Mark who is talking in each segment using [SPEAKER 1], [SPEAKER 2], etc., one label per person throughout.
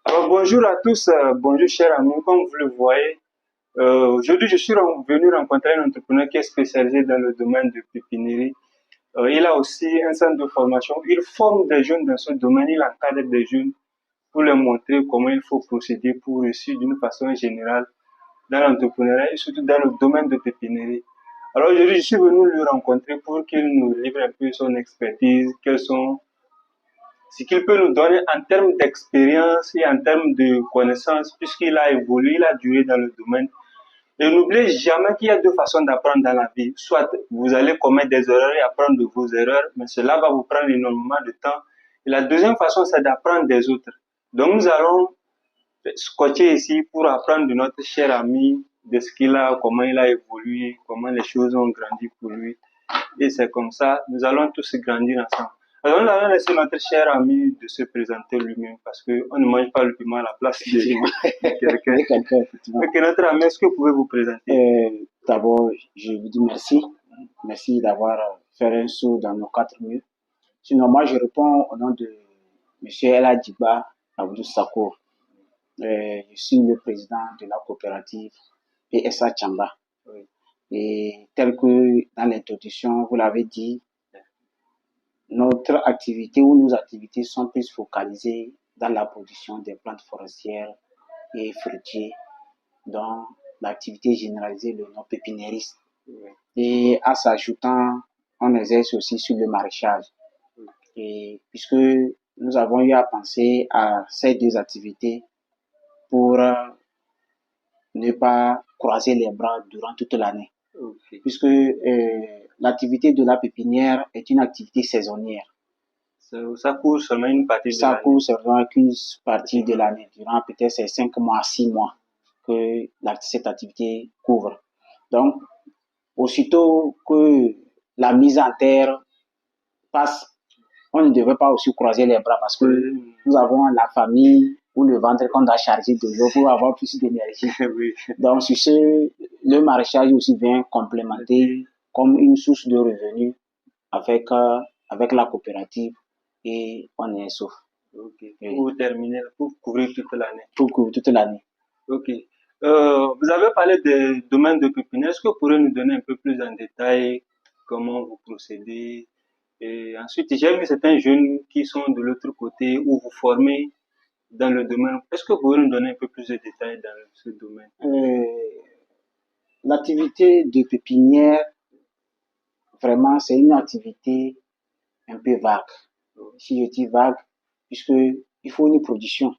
[SPEAKER 1] Alors, bonjour à tous, bonjour chers amis. Comme vous le voyez, aujourd'hui je suis venu rencontrer un entrepreneur qui est spécialisé dans le domaine de pépinerie. Il a aussi un centre de formation. Il forme des jeunes dans ce domaine, il encadre des jeunes pour leur montrer comment il faut procéder pour réussir d'une façon générale dans l'entrepreneuriat et surtout dans le domaine de pépinerie. Alors aujourd'hui je suis venu le rencontrer pour qu'il nous livre un peu son expertise, quels sont ce qu'il peut nous donner en termes d'expérience et en termes de connaissances, puisqu'il a évolué, il a duré dans le domaine. Et n'oubliez jamais qu'il y a deux façons d'apprendre dans la vie. Soit vous allez commettre des erreurs et apprendre de vos erreurs, mais cela va vous prendre énormément de temps. Et la deuxième façon, c'est d'apprendre des autres. Donc nous allons scotcher ici pour apprendre de notre cher ami, de ce qu'il a, comment il a évolué, comment les choses ont grandi pour lui. Et c'est comme ça, nous allons tous grandir ensemble. Alors, nous allons laisser notre cher ami de se présenter lui-même parce qu'on ne mange pas le piment à la place de quelqu'un.
[SPEAKER 2] Effectivement.
[SPEAKER 1] Ok, notre ami, est-ce que vous pouvez vous présenter?
[SPEAKER 2] D'abord, je vous dis merci. Merci d'avoir fait un saut dans nos quatre murs. Sinon, moi, je réponds au nom de M. El Hadjiba Abdou Sakour. Je suis le président de la coopérative PSA Chamba.
[SPEAKER 1] Oui.
[SPEAKER 2] Et tel que dans l'introduction, vous l'avez dit, notre activité ou nos activités sont plus focalisées dans la production des plantes forestières et fruitiers, dont l'activité généralisée, le nom pépinériste. Et en s'ajoutant, on exerce aussi sur le maraîchage. Et puisque nous avons eu à penser à ces deux activités pour ne pas croiser les bras durant toute l'année.
[SPEAKER 1] Ok.
[SPEAKER 2] Puisque l'activité de la pépinière est une activité saisonnière.
[SPEAKER 1] Ça court seulement une partie de
[SPEAKER 2] Ça
[SPEAKER 1] l'année.
[SPEAKER 2] court seulement qu'une partie de l'année, durant peut-être ces 5 mois à 6 mois que cette activité couvre. Donc, aussitôt que la mise en terre passe, on ne devrait pas aussi croiser les bras parce que nous avons la famille ou le ventre qu'on doit charger de l'eau pour avoir plus d'énergie.
[SPEAKER 1] Oui.
[SPEAKER 2] Donc, sur ce, le maraîchage aussi vient complémenter comme une source de revenus avec la coopérative et on est sauf.
[SPEAKER 1] Ok.
[SPEAKER 2] Oui.
[SPEAKER 1] Pour terminer, pour couvrir toute l'année.
[SPEAKER 2] Pour couvrir toute l'année.
[SPEAKER 1] Ok. Vous avez parlé des domaines de pépinière. Est-ce que vous pourriez nous donner un peu plus en détail comment vous procédez? Et ensuite, j'ai vu certains jeunes qui sont de l'autre côté où vous formez dans le domaine. Est-ce que vous pourriez nous donner un peu plus de détails dans ce domaine?
[SPEAKER 2] L'activité de pépinière, vraiment, c'est une activité un peu vague. Si je dis vague, puisque il faut une production.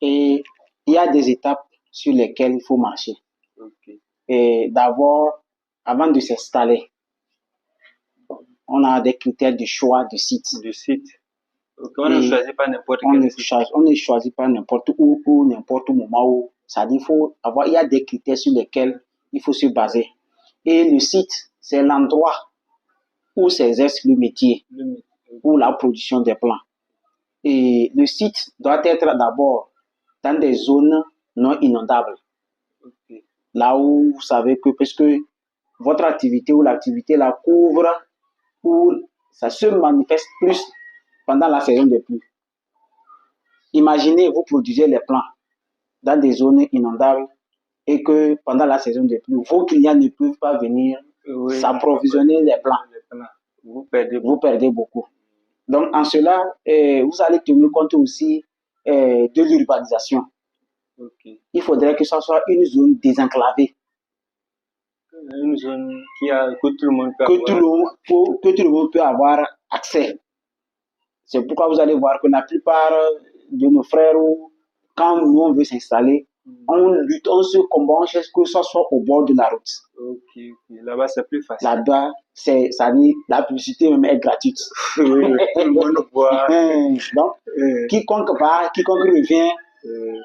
[SPEAKER 2] Et il y a des étapes sur lesquelles il faut marcher.
[SPEAKER 1] Ok.
[SPEAKER 2] Et d'abord, avant de s'installer, on a des critères de choix de site.
[SPEAKER 1] De site. Ok. On ne choisit pas n'importe
[SPEAKER 2] On
[SPEAKER 1] quel
[SPEAKER 2] ne
[SPEAKER 1] site.
[SPEAKER 2] choisit pas n'importe où ou n'importe où moment où. Ça dit, il y a des critères sur lesquels il faut se baser. Et le site, c'est l'endroit où s'exerce le métier ou la production des plants. Et le site doit être d'abord dans des zones non inondables.
[SPEAKER 1] Ok.
[SPEAKER 2] Là où vous savez que, parce que votre activité ou l'activité la couvre, ou ça se manifeste plus pendant la saison des pluies. Imaginez, vous produisez les plants dans des zones inondables et que pendant la saison des pluies, vos clients ne peuvent pas venir s'approvisionner les plants.
[SPEAKER 1] Vous perdez
[SPEAKER 2] Vous perdez beaucoup. Donc, en cela, vous allez tenir compte aussi de l'urbanisation.
[SPEAKER 1] Ok.
[SPEAKER 2] Il faudrait que ça soit une zone désenclavée.
[SPEAKER 1] Une zone que tout le monde peut
[SPEAKER 2] Que
[SPEAKER 1] avoir.
[SPEAKER 2] tout le monde peut avoir accès. C'est pourquoi vous allez voir que la plupart de nos frères, quand nous on veut s'installer, on lutte, on se combat, on cherche que ça soit au bord de la route.
[SPEAKER 1] Ok. Là-bas, c'est plus facile.
[SPEAKER 2] Là-bas, ça dit, la publicité même est gratuite.
[SPEAKER 1] Oui, tout le monde voit.
[SPEAKER 2] Donc, quiconque revient,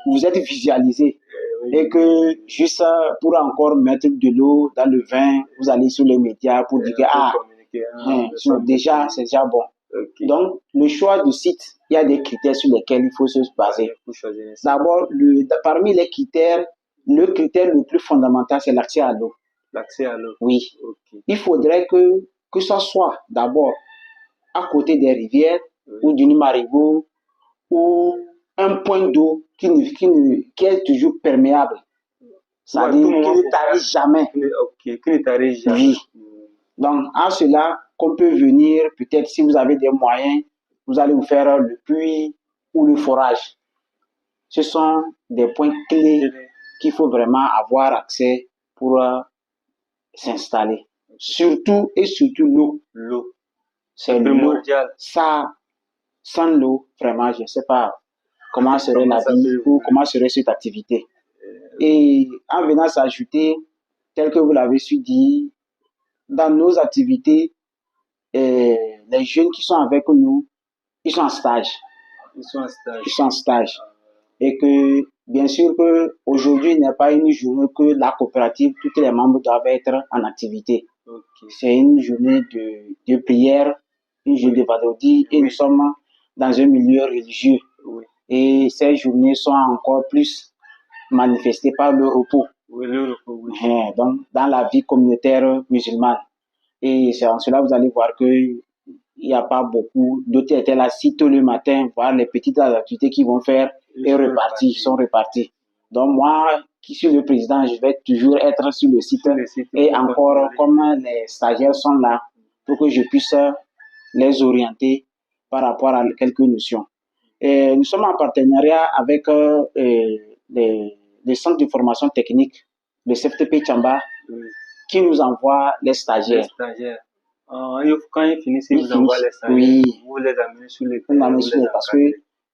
[SPEAKER 2] vous êtes visualisé. Et que juste pour encore mettre de l'eau dans le vin, vous allez sur les médias pour dire que déjà, c'est déjà bon.
[SPEAKER 1] Okay.
[SPEAKER 2] Donc, le choix du site, il y a des critères sur lesquels il faut se baser. D'abord, parmi les critères, le critère le plus fondamental, c'est l'accès à l'eau.
[SPEAKER 1] L'accès à l'eau.
[SPEAKER 2] Oui.
[SPEAKER 1] Okay.
[SPEAKER 2] Il faudrait que ça soit d'abord à côté des rivières ou d'une marigot ou un point d'eau qui est toujours perméable. C'est-à-dire qui ne tarit jamais.
[SPEAKER 1] Qui ne tarit jamais.
[SPEAKER 2] Oui. Donc, en cela, qu'on peut venir, peut-être si vous avez des moyens, vous allez vous faire le puits ou le forage. Ce sont des points clés qu'il faut vraiment avoir accès pour s'installer. Surtout et surtout l'eau.
[SPEAKER 1] L'eau.
[SPEAKER 2] C'est l'eau. Ça, sans l'eau, vraiment, je ne sais pas comment serait la vie ou comment serait cette activité. Et en venant s'ajouter, tel que vous l'avez su dire, dans nos activités, les jeunes qui sont avec nous, ils sont en stage.
[SPEAKER 1] Ils sont en stage.
[SPEAKER 2] Ils sont en stage. Et que, bien sûr que aujourd'hui n'est pas une journée que la coopérative, tous les membres doivent être en activité.
[SPEAKER 1] Okay.
[SPEAKER 2] C'est une journée de prière, une journée de vendredi, et nous sommes dans un milieu religieux.
[SPEAKER 1] Oui.
[SPEAKER 2] Et ces journées sont encore plus manifestées par le repos.
[SPEAKER 1] Oui, le repos, oui.
[SPEAKER 2] Donc, dans la vie communautaire musulmane. Et c'est en cela que vous allez voir qu'il n'y a pas beaucoup. D'autres étaient là si tôt le matin, voir les petites activités qu'ils vont faire et repartir, sont repartis. Donc moi, qui suis le président, je vais toujours être sur le site et encore comme les stagiaires sont là pour que je puisse les orienter par rapport à quelques notions. Et nous sommes en partenariat avec les centres de formation technique, le CFTP Tchamba, qui nous envoie les stagiaires.
[SPEAKER 1] Les stagiaires. Quand ils finissent, ils vous envoient les stagiaires.
[SPEAKER 2] Oui.
[SPEAKER 1] Vous les amenez sur les
[SPEAKER 2] terrains. Parce que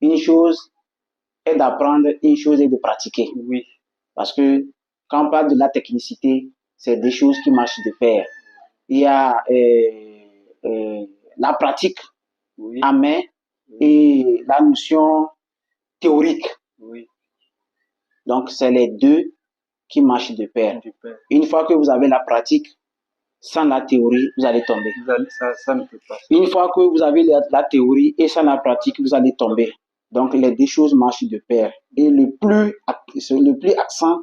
[SPEAKER 2] une chose est d'apprendre, une chose est de pratiquer.
[SPEAKER 1] Oui.
[SPEAKER 2] Parce que quand on parle de la technicité, c'est des choses qui marchent de pair. Il y a la pratique en main et la notion théorique.
[SPEAKER 1] Oui.
[SPEAKER 2] Donc, c'est les deux qui marchent de pair. Une fois que vous avez la pratique, sans la théorie, vous allez tomber.
[SPEAKER 1] Ça ne peut pas.
[SPEAKER 2] Une fois que vous avez la théorie et sans la pratique, vous allez tomber. Donc, les deux choses marchent de pair. Et le plus accent,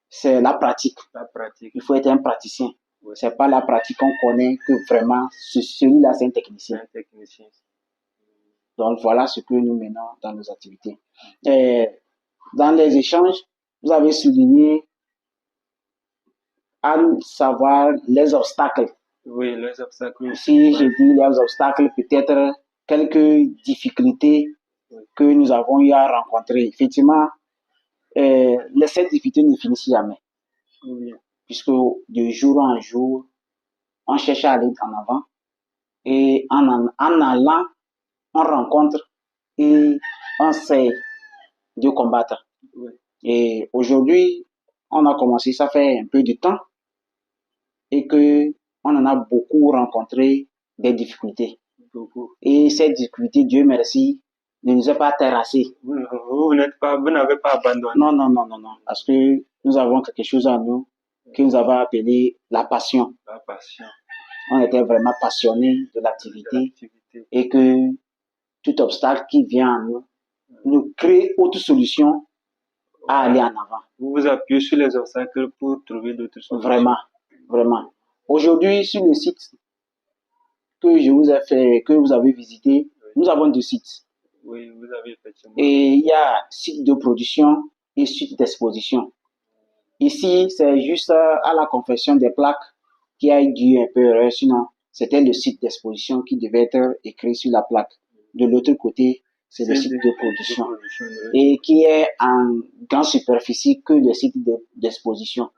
[SPEAKER 2] c'est la pratique.
[SPEAKER 1] La pratique.
[SPEAKER 2] Il faut être un praticien. Oui. C'est pas la pratique qu'on connaît que vraiment, celui-là, c'est un technicien.
[SPEAKER 1] Un technicien.
[SPEAKER 2] Donc, voilà ce que nous menons dans nos activités. Et dans les échanges, vous avez souligné à savoir les obstacles.
[SPEAKER 1] Oui, les obstacles.
[SPEAKER 2] Si je dis les obstacles, peut-être quelques difficultés que nous avons eu à rencontrer. Effectivement, ces difficultés ne finissent jamais.
[SPEAKER 1] Oui.
[SPEAKER 2] Puisque de jour en jour, on cherche à aller en avant. Et en allant, on rencontre et on sait de combattre.
[SPEAKER 1] Oui.
[SPEAKER 2] Et aujourd'hui, on a commencé, ça fait un peu de temps, et que on en a beaucoup rencontré des difficultés.
[SPEAKER 1] Beaucoup.
[SPEAKER 2] Et ces difficultés, Dieu merci, ne nous a pas terrassés.
[SPEAKER 1] Vous n'avez pas abandonné.
[SPEAKER 2] Non. Parce que nous avons quelque chose en nous que nous avons appelé la passion.
[SPEAKER 1] La passion.
[SPEAKER 2] On était vraiment passionnés de l'activité et que tout obstacle qui vient en nous nous crée autre solution à aller en avant.
[SPEAKER 1] Vous vous appuyez sur les obstacles pour trouver d'autres solutions.
[SPEAKER 2] Vraiment. Aujourd'hui, sur le site que je vous ai fait, que vous avez visité, nous avons 2 sites.
[SPEAKER 1] Oui, vous avez effectivement.
[SPEAKER 2] Et il y a site de production et site d'exposition. Ici, c'est juste à la confection des plaques qui a dû un peu erreur, sinon c'était le site d'exposition qui devait être écrit sur la plaque. De l'autre côté, c'est le site de production et qui est en grande superficie que le site d'exposition.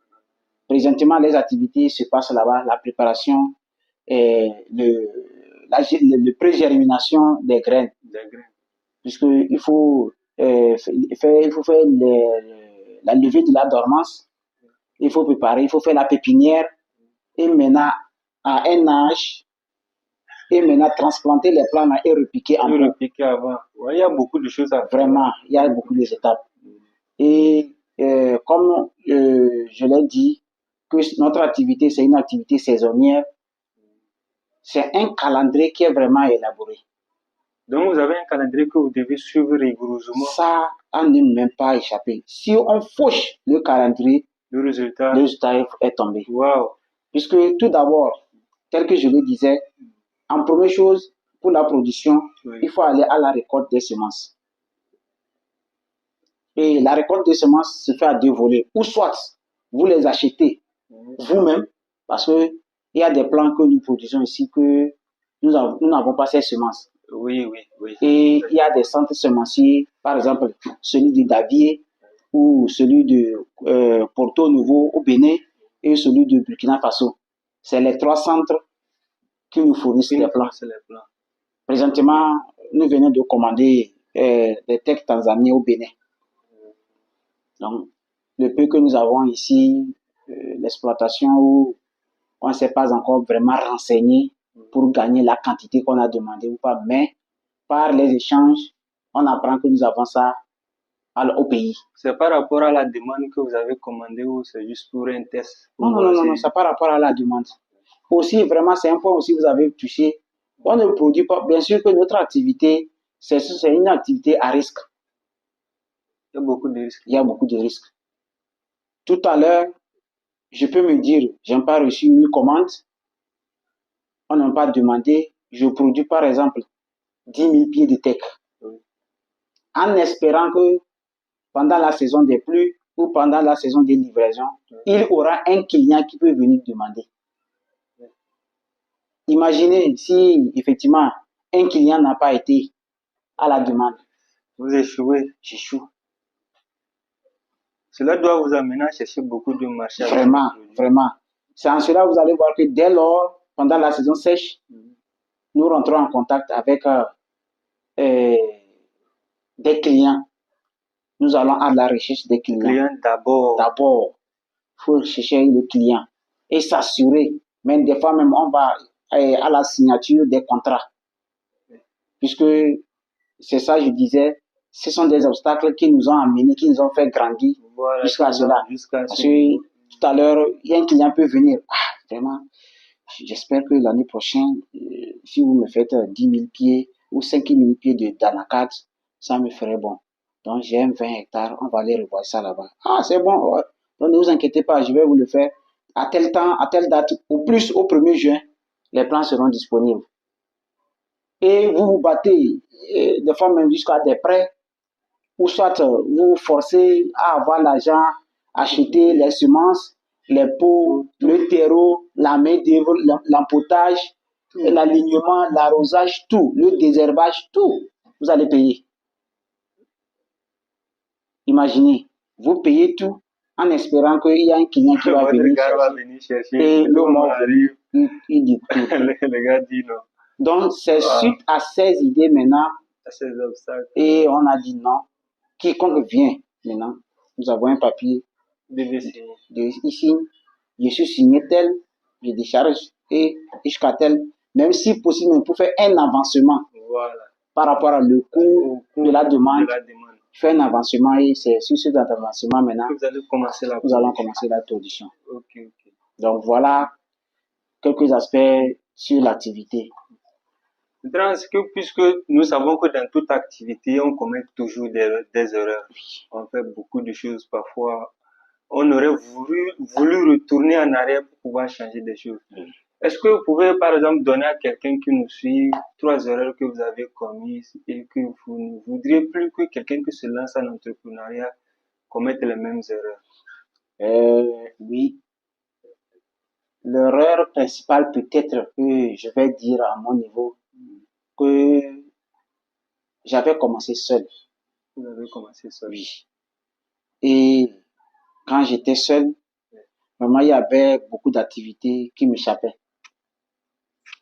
[SPEAKER 2] Présentement, les activités se passent là-bas, la préparation et le pré-germination des graines. Puisqu'il faut faire la levée de la dormance, il faut préparer, il faut faire la pépinière et maintenant à un âge et maintenant transplanter les plants et repiquer en
[SPEAKER 1] repiquer avant. Ouais, il y a beaucoup de choses à faire.
[SPEAKER 2] Vraiment, il y a beaucoup d'étapes. Et comme je l'ai dit, que notre activité, c'est une activité saisonnière, c'est un calendrier qui est vraiment élaboré.
[SPEAKER 1] Donc, vous avez un calendrier que vous devez suivre rigoureusement.
[SPEAKER 2] Ça, on ne même pas échappé. Si on fauche le calendrier,
[SPEAKER 1] le résultat
[SPEAKER 2] est tombé.
[SPEAKER 1] Wow.
[SPEAKER 2] Puisque tout d'abord, tel que je le disais, en première chose, pour la production, il faut aller à la récolte des semences. Et la récolte des semences se fait à deux volets. Ou soit, vous les achetez vous-même, parce qu'il y a des plants que nous produisons ici que nous n'avons pas ces semences.
[SPEAKER 1] Oui, oui, oui.
[SPEAKER 2] Et il y a des centres semenciers, par exemple, celui de Davier ou celui de Porto Novo au Bénin et celui de Burkina Faso. C'est les trois centres qui nous fournissent les plants. Présentement, nous venons de commander des tecs tanzaniens au Bénin. Donc, le peu que nous avons ici, l'exploitation où on ne s'est pas encore vraiment renseigné pour gagner la quantité qu'on a demandé ou pas, mais par les échanges, on apprend que nous avons ça au pays.
[SPEAKER 1] C'est par rapport à la demande que vous avez commandé ou c'est juste pour un test?
[SPEAKER 2] Non, c'est par rapport à la demande. Aussi, vraiment, c'est un point aussi que vous avez touché. On ne produit pas, bien sûr que notre activité, c'est une activité à risque.
[SPEAKER 1] Il y a beaucoup de risques.
[SPEAKER 2] Il y a beaucoup de risques. Tout à l'heure, je peux me dire, je n'ai pas reçu une commande, on n'a pas demandé, je produis par exemple 10 000 pieds de teck. En espérant que pendant la saison des pluies ou pendant la saison des livraisons, il y aura un client qui peut venir demander. Imaginez si effectivement un client n'a pas été à la demande.
[SPEAKER 1] Vous échouez.
[SPEAKER 2] J'échoue.
[SPEAKER 1] Cela doit vous amener à chercher beaucoup de marchés.
[SPEAKER 2] Vraiment, vraiment. C'est en cela que vous allez voir que dès lors, pendant la saison sèche, nous rentrons en contact avec des clients. Nous allons à la recherche des clients.
[SPEAKER 1] D'abord.
[SPEAKER 2] D'abord, il faut chercher le client et s'assurer. Même des fois, même on va à la signature des contrats. Puisque c'est ça, je disais, ce sont des obstacles qui nous ont amenés, qui nous ont fait grandir jusqu'à cela. Parce que tout à l'heure, il y a un client peut venir. Ah, vraiment, j'espère que l'année prochaine, si vous me faites 10 000 pieds ou 5 000 pieds d'anacarde, ça me ferait bon. Donc, j'ai 20 hectares, on va aller revoir ça là-bas. Ah, c'est bon, ouais. Donc, ne vous inquiétez pas, je vais vous le faire. À tel temps, à telle date, au plus au 1er juin, les plans seront disponibles. Et vous vous battez, des fois même jusqu'à des prêts, ou soit vous vous forcez à avoir l'argent, acheter les semences, les pots, le terreau, la main-d'œuvre, l'empotage, l'alignement, l'arrosage, tout, le désherbage, tout, vous allez payer. Imaginez, vous payez tout en espérant qu'il y a un client qui va venir chercher. Et le mot arrive, il dit tout.
[SPEAKER 1] Le gars dit non.
[SPEAKER 2] Donc, c'est suite à ces idées maintenant,
[SPEAKER 1] à ces obstacles.
[SPEAKER 2] Et on a dit non. Quiconque vient maintenant, nous avons un papier. Ici, je suis signé tel, je décharge et jusqu'à tel, même si possible, pour faire un avancement par rapport à le coût de la demande. Je fais un avancement et c'est sur cet avancement maintenant
[SPEAKER 1] nous
[SPEAKER 2] allons commencer la production.
[SPEAKER 1] Okay.
[SPEAKER 2] Donc voilà quelques aspects sur l'activité.
[SPEAKER 1] Puisque nous savons que dans toute activité, on commet toujours des erreurs. On fait beaucoup de choses parfois. On aurait voulu retourner en arrière pour pouvoir changer des choses. Est-ce que vous pouvez, par exemple, donner à quelqu'un qui nous suit 3 erreurs que vous avez commises et que vous ne voudriez plus que quelqu'un qui se lance en entrepreneuriat commette les mêmes erreurs?
[SPEAKER 2] Oui. L'erreur principale peut-être que je vais dire à mon niveau, que j'avais commencé seul.
[SPEAKER 1] Vous avez commencé seul?
[SPEAKER 2] Oui. Et quand j'étais seul, vraiment, il y avait beaucoup d'activités qui m'échappaient.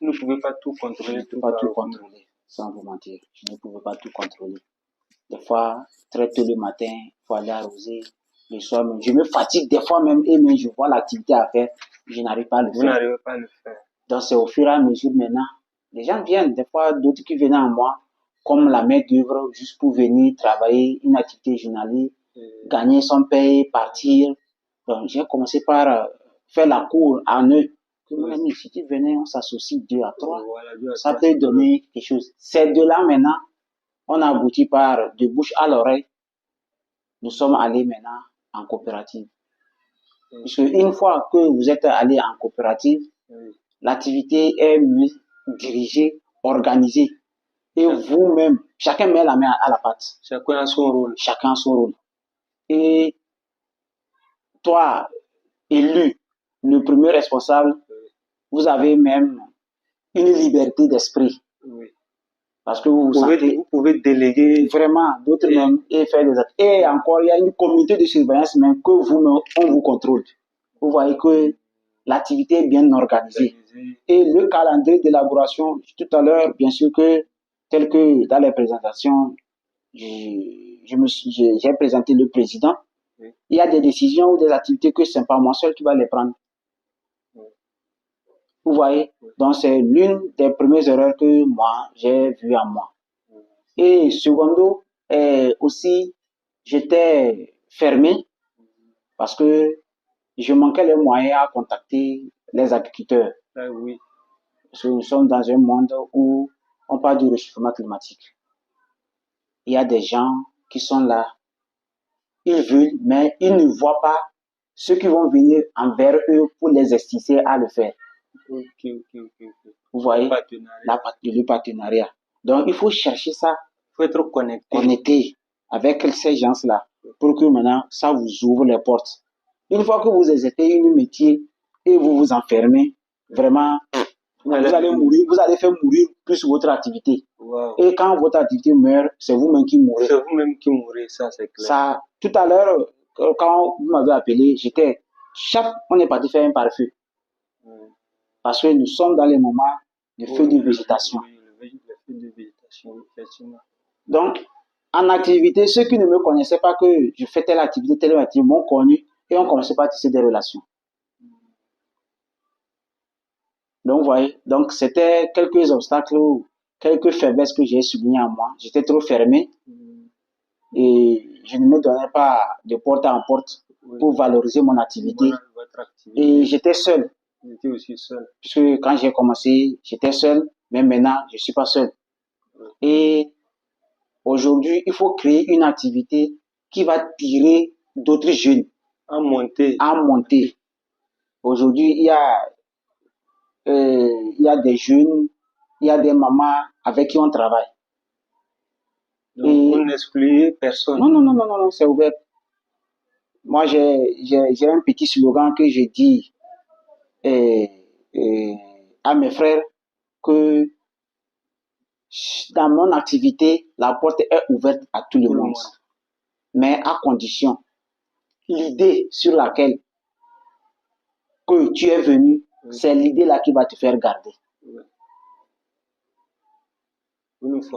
[SPEAKER 1] Vous ne pouvez pas tout contrôler.
[SPEAKER 2] Je ne peux pas tout contrôler, sans vous mentir. Je ne pouvais pas tout contrôler. Des fois, très tôt le matin, il faut aller arroser. Le soir même, je me fatigue des fois même, et même je vois l'activité à faire, je n'arrive pas à le faire.
[SPEAKER 1] Vous n'arrivez pas à le faire.
[SPEAKER 2] Donc c'est au fur et à mesure maintenant. Les gens viennent, des fois d'autres qui venaient en moi, comme la main d'œuvre, juste pour venir travailler une activité journalière, gagner son paye, partir. Donc j'ai commencé par faire la cour en eux. Mon ami, si tu venais, on s'associe 2 à 3, ça peut donner quelque chose. C'est de là maintenant, on a abouti par de bouche à l'oreille. Nous sommes allés maintenant en coopérative. Parce qu'une fois que vous êtes allé en coopérative, l'activité est mieux dirigée, organisée. Et vous-même, chacun met la main à la pâte.
[SPEAKER 1] Chacun a son rôle.
[SPEAKER 2] Chacun a son rôle. Et toi, élu, le premier responsable, vous avez même une liberté d'esprit.
[SPEAKER 1] Oui.
[SPEAKER 2] Parce que vous
[SPEAKER 1] Vous pouvez déléguer
[SPEAKER 2] vraiment d'autres même et faire des actes. Et encore, il y a une comité de surveillance même que on vous contrôle. Vous voyez que l'activité est bien organisée. Et le calendrier d'élaboration, tout à l'heure, bien sûr que, tel que dans les présentations, j'ai présenté le président.
[SPEAKER 1] Oui.
[SPEAKER 2] Il y a des décisions ou des activités que c'est pas moi seul qui va les prendre.
[SPEAKER 1] Oui.
[SPEAKER 2] Vous voyez?
[SPEAKER 1] Oui.
[SPEAKER 2] Donc, c'est l'une des premières erreurs que moi, j'ai vues en moi.
[SPEAKER 1] Oui.
[SPEAKER 2] Et secondo, aussi, j'étais fermé parce que je manquais les moyens à contacter les agriculteurs.
[SPEAKER 1] Ah, oui.
[SPEAKER 2] Parce que nous sommes dans un monde où on parle du réchauffement climatique. Il y a des gens qui sont là, ils veulent, mais ils ne voient pas ceux qui vont venir envers eux pour les inciter à le faire.
[SPEAKER 1] Ok.
[SPEAKER 2] Vous voyez, le partenariat. Donc, il faut chercher ça.
[SPEAKER 1] Il faut être
[SPEAKER 2] connecté avec ces gens-là pour que maintenant, ça vous ouvre les portes. Une fois que vous exercez un métier et vous vous enfermez, vraiment, vous allez mourir, vous allez faire mourir plus votre activité.
[SPEAKER 1] Wow.
[SPEAKER 2] Et quand votre activité meurt, c'est vous-même qui mourrez.
[SPEAKER 1] C'est vous-même qui mourrez, ça c'est clair.
[SPEAKER 2] Ça, tout à l'heure, quand vous m'avez appelé, on est parti faire un pare-feu. Parce que nous sommes dans les moments de feu de végétation.
[SPEAKER 1] Oui, le feu de végétation, effectivement.
[SPEAKER 2] Donc, en activité, ceux qui ne me connaissaient pas que je fais telle activité m'ont connu et on commençait pas à tisser des relations. Donc, vous voyez, donc c'était quelques obstacles ou quelques faiblesses que j'ai soulignées en moi. J'étais trop fermé et je ne me donnais pas de porte en porte pour valoriser mon activité. Et j'étais seul.
[SPEAKER 1] J'étais aussi seul.
[SPEAKER 2] Puisque quand j'ai commencé, j'étais seul, mais maintenant, je suis pas seul. Et aujourd'hui, il faut créer une activité qui va tirer d'autres jeunes
[SPEAKER 1] à monter.
[SPEAKER 2] Aujourd'hui, il y a des jeunes, il y a des mamans avec qui on travaille.
[SPEAKER 1] Donc, vous n'excluez personne.
[SPEAKER 2] Non, c'est ouvert. Moi, j'ai un petit slogan que je dis à mes frères que dans mon activité, la porte est ouverte à tout le monde. Mais à condition, l'idée sur laquelle que tu es venu, c'est l'idée-là qui va te faire garder.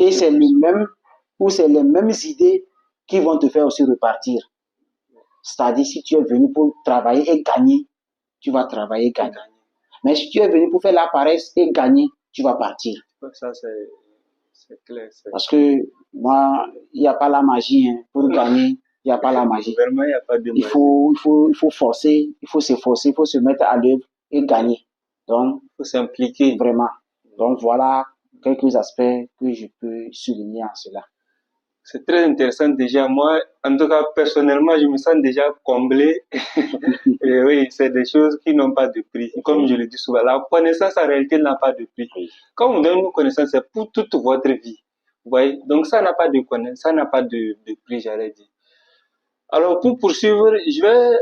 [SPEAKER 2] Et c'est les mêmes idées qui vont te faire aussi repartir. C'est-à-dire, si tu es venu pour travailler et gagner, tu vas travailler et gagner. Mais si tu es venu pour faire la paresse et gagner, tu vas partir.
[SPEAKER 1] Ça, c'est clair.
[SPEAKER 2] Parce que moi, il n'y a pas la magie. Hein. Pour gagner, il n'y a pas la magie.
[SPEAKER 1] Vraiment, il n'y a pas de magie.
[SPEAKER 2] Il faut forcer, il faut s'efforcer, il faut se mettre à l'œuvre et gagner. Donc,
[SPEAKER 1] il faut s'impliquer.
[SPEAKER 2] Vraiment. Donc, voilà quelques aspects que je peux souligner en cela.
[SPEAKER 1] C'est très intéressant déjà. Moi, en tout cas, personnellement, je me sens déjà comblé. Et oui, c'est des choses qui n'ont pas de prix. Comme je le dis souvent, la connaissance en réalité n'a pas de prix. Quand on donne une connaissance, c'est pour toute votre vie. Vous voyez? Donc, ça n'a pas de connaissance, ça n'a pas de prix, j'allais dire. Alors, pour poursuivre, je vais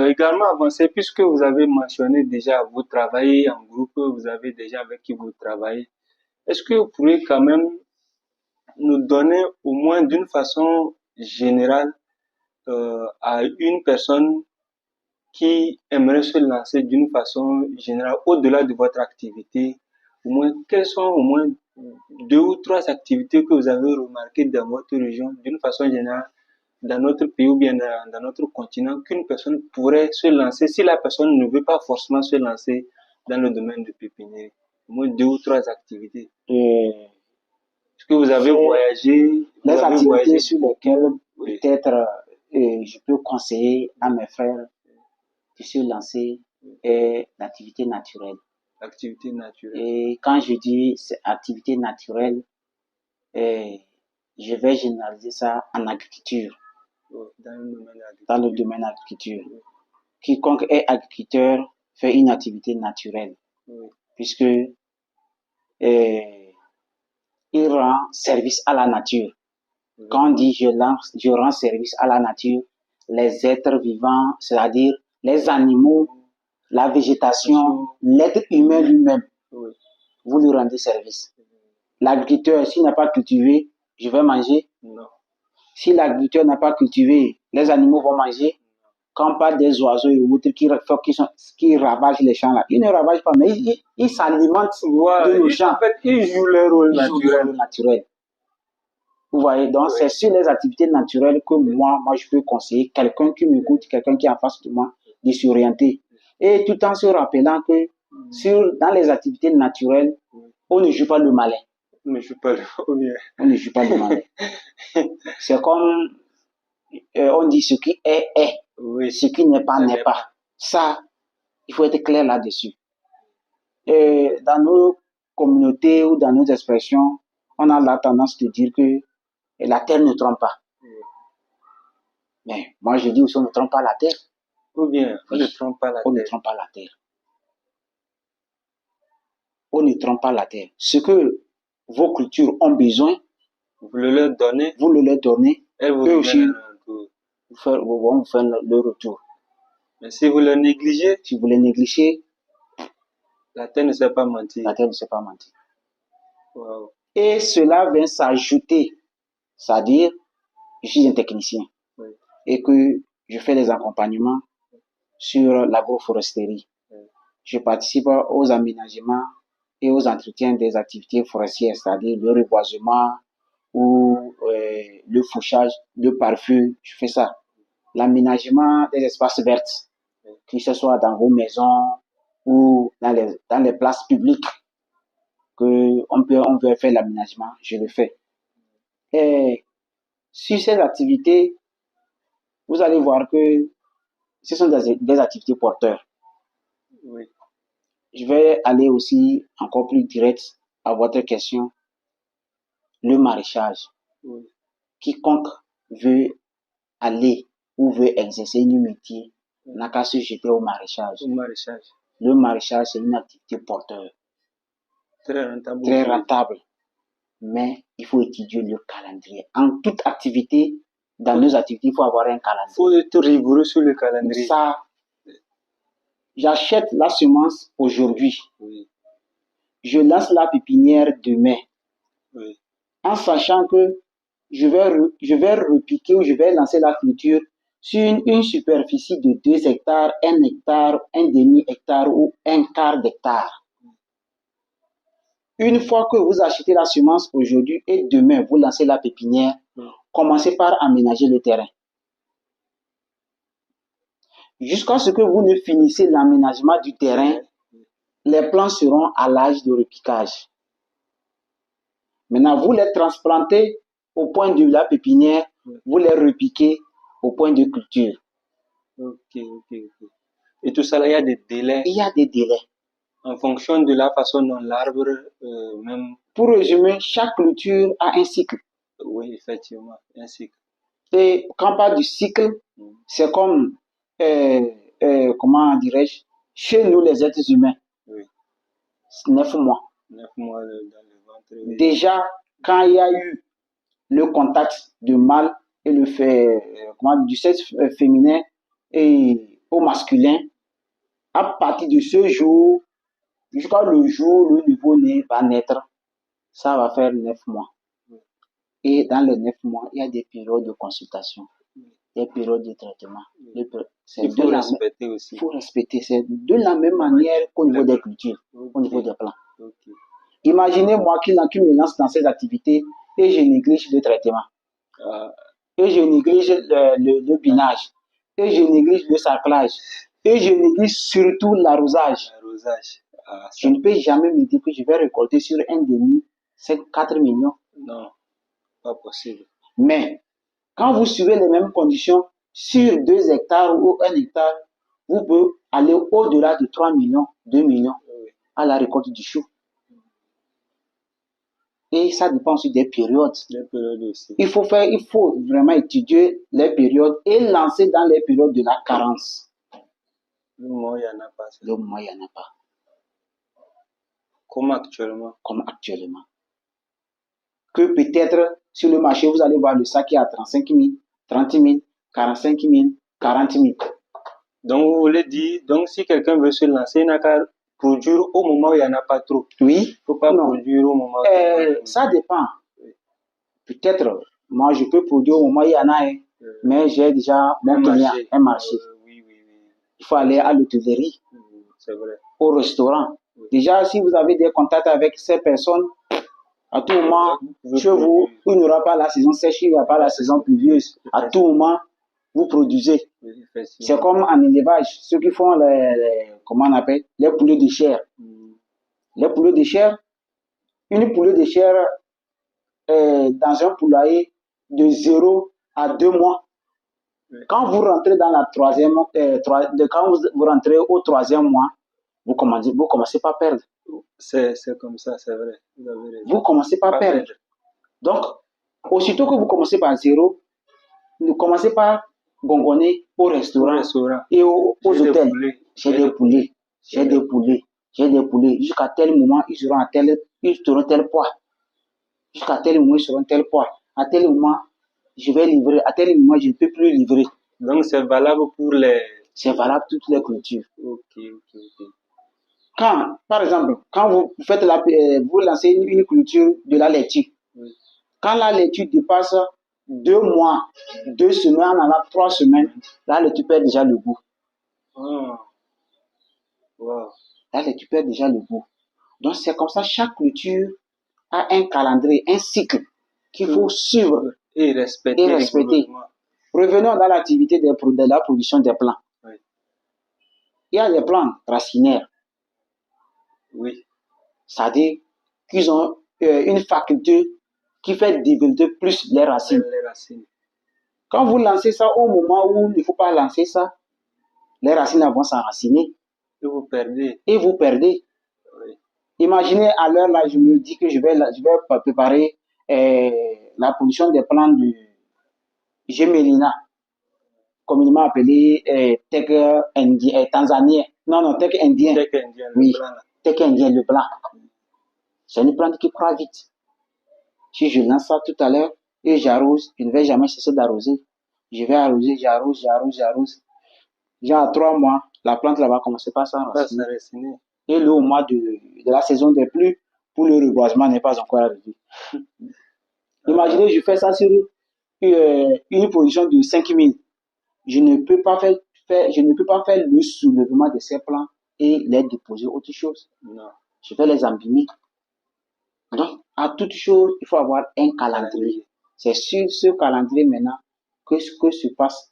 [SPEAKER 1] également avancer puisque vous avez mentionné déjà, vous travaillez en groupe, vous avez déjà avec qui vous travaillez. Est-ce que vous pourriez quand même nous donner au moins d'une façon générale à une personne qui aimerait se lancer d'une façon générale au-delà de votre activité, au moins quelles sont au moins 2 ou 3 activités que vous avez remarquées dans votre région d'une façon générale, dans notre pays ou bien dans notre continent, qu'une personne pourrait se lancer si la personne ne veut pas forcément se lancer dans le domaine de pépinière, au moins 2 ou 3 activités. Est-ce que vous avez voyagé?
[SPEAKER 2] Les activités sur lesquelles peut-être je peux conseiller à mes frères de se lancer est l'activité naturelle.
[SPEAKER 1] L'activité naturelle.
[SPEAKER 2] Et quand je dis activité naturelle, je vais généraliser ça en agriculture. Dans le domaine agriculture. Quiconque est agriculteur fait une activité naturelle. Puisque il rend service à la nature. Quand on dit je rends service à la nature, les êtres vivants, c'est-à-dire les animaux, la végétation, l'être humain lui-même.
[SPEAKER 1] Oui.
[SPEAKER 2] Vous lui rendez service. L'agriculteur, s'il n'a pas cultivé, je vais manger.
[SPEAKER 1] Non.
[SPEAKER 2] Si l'agriculteur n'a pas cultivé, les animaux vont manger. Quand on parle des oiseaux et autres qui ravagent les champs là, ils ne ravagent pas, mais ils s'alimentent de nos champs.
[SPEAKER 1] En fait, ils jouent leur rôle
[SPEAKER 2] naturel. Vous voyez, donc c'est sur les activités naturelles que moi je peux conseiller quelqu'un qui m'écoute, quelqu'un qui est en face de moi, de s'orienter. Et tout en se rappelant que dans les activités naturelles, on ne joue pas le malin.
[SPEAKER 1] On ne joue pas
[SPEAKER 2] le malin. C'est comme on dit, ce qui est. Oui. Ce qui n'est pas, n'est pas. Ça, il faut être clair là-dessus. Dans nos communautés ou dans nos expressions, on a la tendance de dire que la terre ne trompe pas. Oui. Mais moi, je dis aussi, on ne trompe pas la terre.
[SPEAKER 1] Ou bien, on ne trompe pas la terre.
[SPEAKER 2] On ne trompe pas la terre. On ne trompe pas la terre. Ce que vos cultures ont besoin,
[SPEAKER 1] vous le leur donnez.
[SPEAKER 2] Et eux aussi, vont vous faire le retour.
[SPEAKER 1] Mais si vous le négligez,
[SPEAKER 2] la terre ne sait pas mentir. Wow. Et cela vient s'ajouter, c'est-à-dire, je suis un technicien et que je fais des accompagnements sur l'agroforesterie. Je participe aux aménagements et aux entretiens des activités forestières, c'est-à-dire le reboisement ou le fauchage, le pare-feu, je fais ça. L'aménagement des espaces verts, que ce soit dans vos maisons ou dans les places publiques, on peut faire l'aménagement, je le fais. Et sur ces activités, vous allez voir que ce sont des activités porteurs. Oui. Je vais aller aussi encore plus direct à votre question. Le maraîchage. Oui. Quiconque veut aller ou veut exercer un métier n'a qu'à se jeter au maraîchage. Le maraîchage, c'est une activité porteur. Très rentable. Mais il faut étudier le calendrier. En toute activité, dans nos activités, il faut avoir un calendrier.
[SPEAKER 1] Il faut être rigoureux sur le calendrier.
[SPEAKER 2] Ça, j'achète la semence aujourd'hui. Oui. Je lance la pépinière demain. Oui. En sachant que je vais repiquer ou je vais lancer la culture sur une superficie de 2 hectares, 1 hectare, un demi-hectare ou un quart d'hectare. Une fois que vous achetez la semence aujourd'hui et demain vous lancez la pépinière, commencez par aménager le terrain. Jusqu'à ce que vous ne finissez l'aménagement du terrain, les plants seront à l'âge de repiquage. Maintenant, vous les transplantez au point de la pépinière, vous les repiquez au point de culture.
[SPEAKER 1] Ok. Et tout ça, là, il y a des délais.
[SPEAKER 2] Il y a des délais.
[SPEAKER 1] En fonction de la façon dont l'arbre, même...
[SPEAKER 2] Pour résumer, chaque culture a un cycle.
[SPEAKER 1] Oui, effectivement, un cycle.
[SPEAKER 2] Et quand on parle du cycle, c'est comme, comment dirais-je, chez nous les êtres humains, 9 mois.
[SPEAKER 1] 9 mois dans le ventre.
[SPEAKER 2] Déjà, quand il y a eu le contact du mâle et du sexe féminin et au masculin, à partir de ce jour, jusqu'à le jour où le nouveau-né va naître, ça va faire 9 mois. Et dans les 9 mois, il y a des périodes de consultation, des périodes de traitement.
[SPEAKER 1] Il faut respecter aussi.
[SPEAKER 2] Il faut respecter. C'est de la même manière qu'au niveau des cultures, au niveau des plants. Imaginez-moi qui me lance dans ces activités et je néglige le traitement. Et je néglige le binage. Et je néglige le sarclage. Et je néglige surtout l'arrosage. Je ne peux jamais me dire que je vais récolter sur un demi 4 millions.
[SPEAKER 1] Non, pas possible.
[SPEAKER 2] Mais quand vous suivez les mêmes conditions, sur 2 hectares ou 1 hectare, vous pouvez aller au-delà de 3 millions, 2 millions à la récolte du chou. Et ça dépend aussi des périodes.
[SPEAKER 1] Aussi.
[SPEAKER 2] Il faut vraiment étudier les périodes et lancer dans les périodes de la carence.
[SPEAKER 1] Le moment, il n'y en a pas.
[SPEAKER 2] Le moment, il n'y en a pas.
[SPEAKER 1] Comme actuellement.
[SPEAKER 2] Que peut-être sur le marché, vous allez voir le sac qui est à 35 000, 30 000, 45 000, 40 000.
[SPEAKER 1] Donc, vous voulez dire, donc si quelqu'un veut se lancer, il n'a qu'à produire au moment où il n'y en a pas trop.
[SPEAKER 2] Oui.
[SPEAKER 1] Il ne faut pas produire au moment où il n'y en a pas trop.
[SPEAKER 2] Ça dépend. Peut-être, moi, je peux produire au moment où il y en a, mais j'ai déjà mon client, un marché.
[SPEAKER 1] Oui.
[SPEAKER 2] Il faut aller à l'hôtellerie,
[SPEAKER 1] c'est vrai.
[SPEAKER 2] Au restaurant. Déjà, si vous avez des contacts avec ces personnes, à tout moment, chez vous, il n'y aura pas la saison sèche, il n'y aura pas la saison pluvieuse. À tout moment, vous produisez. C'est comme en élevage, ceux qui font comment on appelle, les poulets de chair. Les poulets de chair, une poulet de chair dans un poulailler de 0 à 2 mois. Quand vous rentrez dans la quand vous rentrez au 3e mois, vous commencez par perdre.
[SPEAKER 1] C'est comme ça, c'est vrai.
[SPEAKER 2] Vous commencez par perdre. Donc, aussitôt que vous commencez par 0, vous commencez par gongonner au restaurant et aux hôtels. J'ai des poulets. Jusqu'à tel moment, ils seront tel poids. Jusqu'à tel moment, ils seront tel poids. À tel moment, je vais livrer. À tel moment, je ne peux plus livrer.
[SPEAKER 1] Donc, c'est valable pour
[SPEAKER 2] C'est valable pour toutes les cultures.
[SPEAKER 1] Ok.
[SPEAKER 2] Quand, par exemple, quand vous faites vous lancez une culture de la laitue, quand la laitue dépasse 2 mois, 2 semaines, 3 semaines, la laitue perd déjà le goût. La laitue perd déjà le goût. Donc, c'est comme ça, chaque culture a un calendrier, un cycle qu'il faut suivre
[SPEAKER 1] et respecter.
[SPEAKER 2] Revenons dans l'activité de la production des plants. Il y a les plants racinaires.
[SPEAKER 1] Oui.
[SPEAKER 2] C'est-à-dire qu'ils ont une faculté qui fait développer plus les racines. Quand vous lancez ça au moment où il ne faut pas lancer ça, les racines vont s'enraciner. Et vous perdez.
[SPEAKER 1] Oui.
[SPEAKER 2] Imaginez à l'heure là, je me dis que je vais préparer la production des plants de Gémélina, communément appelé Tek tanzanien. Non, Tek indien. Oui, Tek indien, le blanc. C'est une plante qui croît vite. Si je lance ça tout à l'heure et j'arrose, je ne vais jamais cesser d'arroser. Je vais arroser, j'arrose. Genre à 3 mois, la plante là va commencer par s'enraciner. Et le mois de la saison des pluies, pour le reboisement n'est pas encore arrivé. Imaginez, je fais ça sur une production de 5 000. Je ne peux pas faire le soulèvement de ces plants et les déposer autre chose.
[SPEAKER 1] Non.
[SPEAKER 2] Je vais les embimer. Donc, à toute chose, il faut avoir un calendrier. C'est sur ce calendrier maintenant que se passent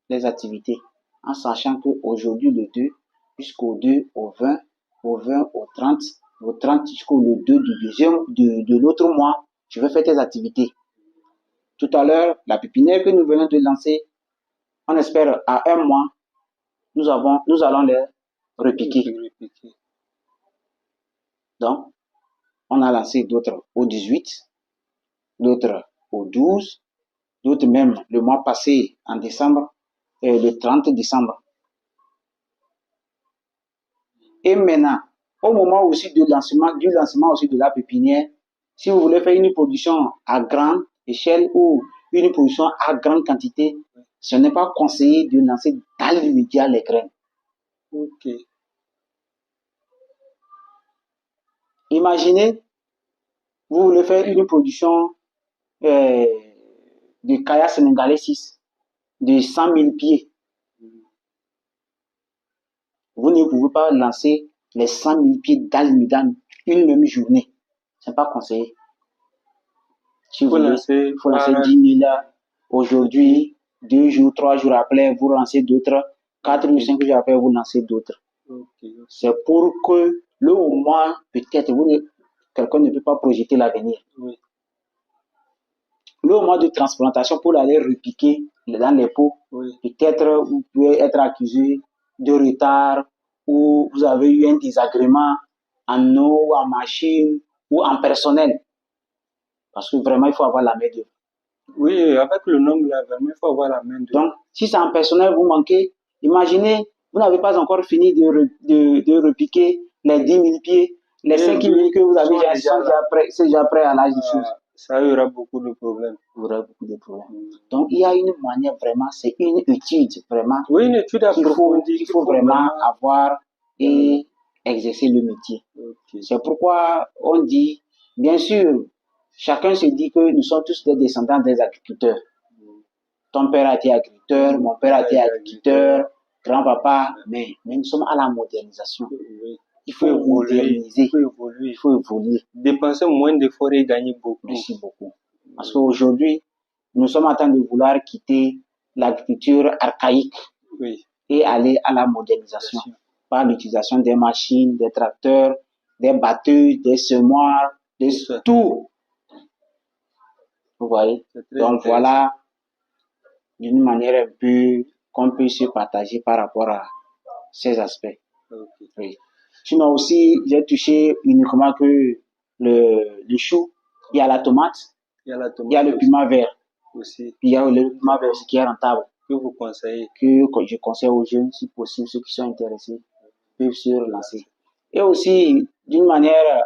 [SPEAKER 2] les activités. En sachant qu'aujourd'hui, le 2, jusqu'au 2, au 20, au 30, au 30 jusqu'au 2 de l'autre mois, je vais faire tes activités. Tout à l'heure, la pépinière que nous venons de lancer, on espère à 1 mois, nous allons les repiquer. Donc, on a lancé d'autres au 18, d'autres au 12, d'autres même le mois passé en décembre, le 30 décembre. Et maintenant, au moment aussi du lancement aussi de la pépinière, si vous voulez faire une production à grande échelle ou une production à grande quantité, ce n'est pas conseillé de lancer dans l'immédiat les graines.
[SPEAKER 1] Ok.
[SPEAKER 2] Imaginez, vous voulez faire une production de Kaya sénégalais 6 de 100 000 pieds. Vous ne pouvez pas lancer les 100 000 pieds dans une même journée. Ce n'est pas conseillé. Si vous voulez, il faut lancer 10 000 aujourd'hui, 2 jours, 3 jours après, vous lancez d'autres, 4 ou 5 jours après, vous lancez d'autres.
[SPEAKER 1] Okay.
[SPEAKER 2] C'est pour que le moment, peut-être, quelqu'un ne peut pas projeter l'avenir.
[SPEAKER 1] Oui.
[SPEAKER 2] Le moment de transplantation pour aller repiquer dans les pots,
[SPEAKER 1] oui.
[SPEAKER 2] Peut-être vous pouvez être accusé de retard ou vous avez eu un désagrément en eau, en machine ou en personnel. Parce que vraiment, il faut avoir la main d'œuvre.
[SPEAKER 1] Oui, avec le nombre là, vraiment, il faut avoir la main d'œuvre.
[SPEAKER 2] Donc, si c'est en personnel, vous manquez, imaginez, vous n'avez pas encore fini de repiquer les 10 000 pieds, les 5 000 que vous avez déjà, c'est déjà prêt à l'âge des choses.
[SPEAKER 1] Ça y aura beaucoup de problèmes.
[SPEAKER 2] Il y aura beaucoup de problèmes. Donc, il y a une manière vraiment, c'est une étude vraiment
[SPEAKER 1] Oui, une étude approfondie
[SPEAKER 2] qu'il faut vraiment avoir et exercer le métier.
[SPEAKER 1] Okay.
[SPEAKER 2] C'est pourquoi on dit, bien sûr, chacun se dit que nous sommes tous des descendants des agriculteurs. Ton père a été agriculteur, mon père a été agriculteur, grand-papa, mais nous sommes à la modernisation.
[SPEAKER 1] Oui.
[SPEAKER 2] Il faut moderniser.
[SPEAKER 1] Il faut évoluer. Dépenser moins d'efforts et gagner beaucoup.
[SPEAKER 2] Merci beaucoup. Parce qu'aujourd'hui, nous sommes en train de vouloir quitter l'agriculture archaïque et aller à la modernisation par l'utilisation des machines, des tracteurs, des batteuses, des semoirs, de tout. Vous voyez? Donc voilà, d'une manière un peu qu'on peut se partager par rapport à ces aspects.
[SPEAKER 1] Okay.
[SPEAKER 2] Oui. Sinon aussi, j'ai touché uniquement que le chou, il y a la tomate, il y a le piment vert
[SPEAKER 1] aussi.
[SPEAKER 2] Il y a le piment vert qui est rentable.
[SPEAKER 1] Que vous conseillez?
[SPEAKER 2] Que je conseille aux jeunes, si possible, ceux qui sont intéressés, peuvent se relancer. Et aussi, d'une manière,